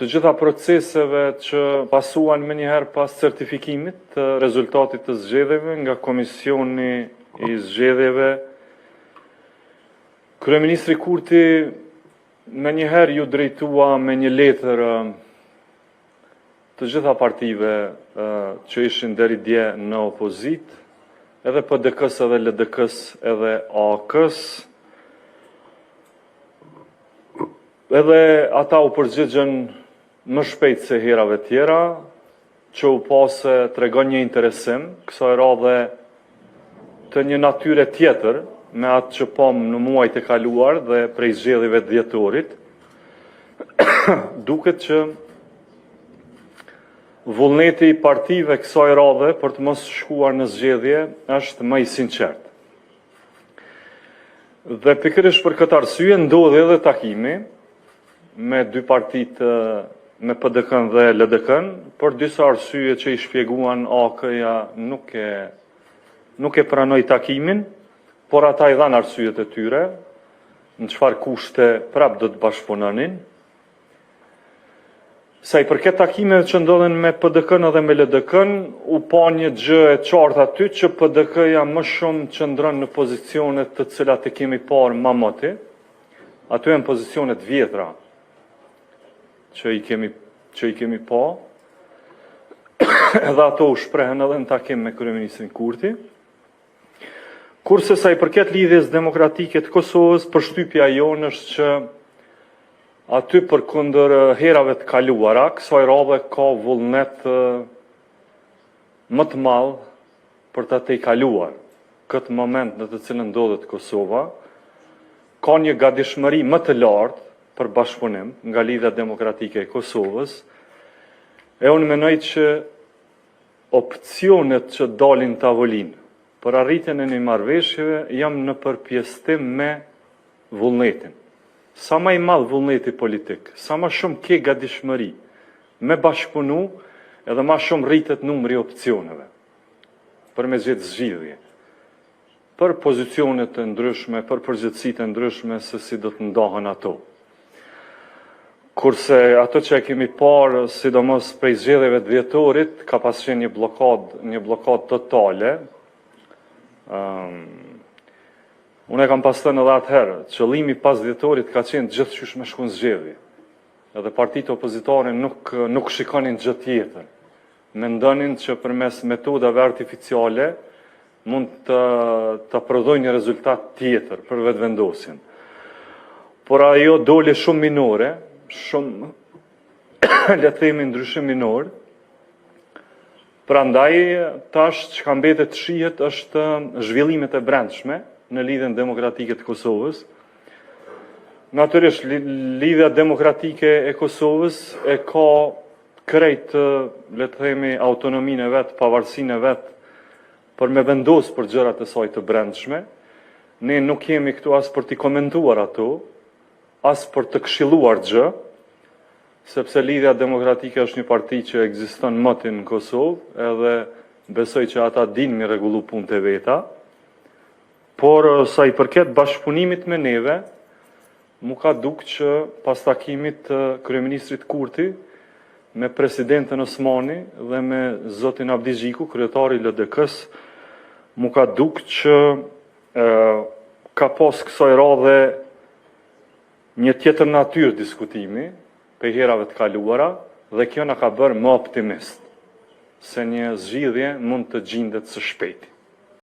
të gjitha proceseve që pasuan me njëherë pas certifikimit të rezultatit të zgjedhjeve nga Komisioni i Zgjedhjeve. Kryeministri Kurti me njëherë ju drejtua me një letër të gjitha partive që ishin deri dje në opozit, edhe PDK-s edhe LDK-s edhe AK-s, edhe ata u përgjigjen më shpejt se herave tjera, që u pase tregon një interesim, kësaj radhe të një natyre tjetër, me atë që pom në muajt e kaluar dhe prej zgjedhjeve të dhjetorit, duket që vullneti i partive kësaj radhe për të mos shkuar në zgjedhje është më i sinqert. Dhe pikërisht për këtë arsye ndodhi edhe takimi me dy partitë, me PDK-n dhe LDK-n, për disa arsye që i shpjeguan AK-ja nuk e pranoi takimin, por ata i dhanë arsyet e tyre, në çfarë kushte prap do të bashkëpunonin. Sa i përket takimeve që ndodhen me PDK-n edhe me LDK-n, u pa një gjë e qartë aty që PDK-ja më shumë qëndron në pozicionet të cilat e kemi parë më mëti, aty janë pozicionet vjetra që i kemi pa, edhe ato u shprehen edhe në takim me kryeministrin Kurti. Kurse sa i përket lidhjes demokratike të Kosovës, përshtypja jonë është që aty përkundër herave të kaluara, kësaj radhe ka vullnet më të madh për ta tejkaluar këtë moment në të cilën ndodhet Kosova. Ka një gatishmëri më të lartë për bashkëpunim nga Lidhja Demokratike e Kosovës, e unë mendoj që opcionet që dalin tavolinë për arritjen e një marrëveshjeve jam në përpjesëtim me vullnetin. Sa më i madh vullneti politik, sa më shumë ke gatishmëri me bashkëpunu, edhe më shumë rritet numri i opsioneve për me gjetë zgjidhje, për pozicionet të ndryshme, për përgjegjësitë e ndryshme se si do të ndahen ato. Kurse ato që e kemi parë, sidomos prej zgjedhjeve të dhjetorit, ka pasur qenë një bllokadë totale. Unë e kam pas thënë edhe atëherë, qëllimi pas dhjetorit ka qenë gjithçysh me shku në zgjedhje. Edhe partitë opozitare nuk shikonin gjë tjetër. Mendonin që përmes metodave artificiale mund të prodhojnë një rezultat tjetër për vetëvendosjen. Por ajo doli shumë minore, shumë le të themi ndryshim minor. Prandaj tash çka mbetet të shihet është zhvillimet e brendshme në Lidhjen Demokratike të Kosovës. Natyrisht Lidhja Demokratike e Kosovës e ka krejt, le të themi, autonominë e vet, pavarësinë e vet për me vendos për gjërat e saj të brendshme. Ne nuk jemi këtu as për t'i komentuar ato, as për të këshilluar gjë, sepse Lidhja Demokratike është një parti që ekziston mëti në Kosovë, edhe besoj që ata dinë mi rregullu punët e veta, por sa i përket bashkëpunimit me neve, mu ka duk që pas takimit të kryeministrit Kurti, me presidentën Osmani dhe me zotin Abdi Xhiku, kryetari i LDK-s, mu ka duk që ka pas kësaj radhe një tjetër natyrë diskutimi për herave të kaluara, dhe kjo na ka bërë më optimist se një zgjidhje mund të gjendet së shpejti.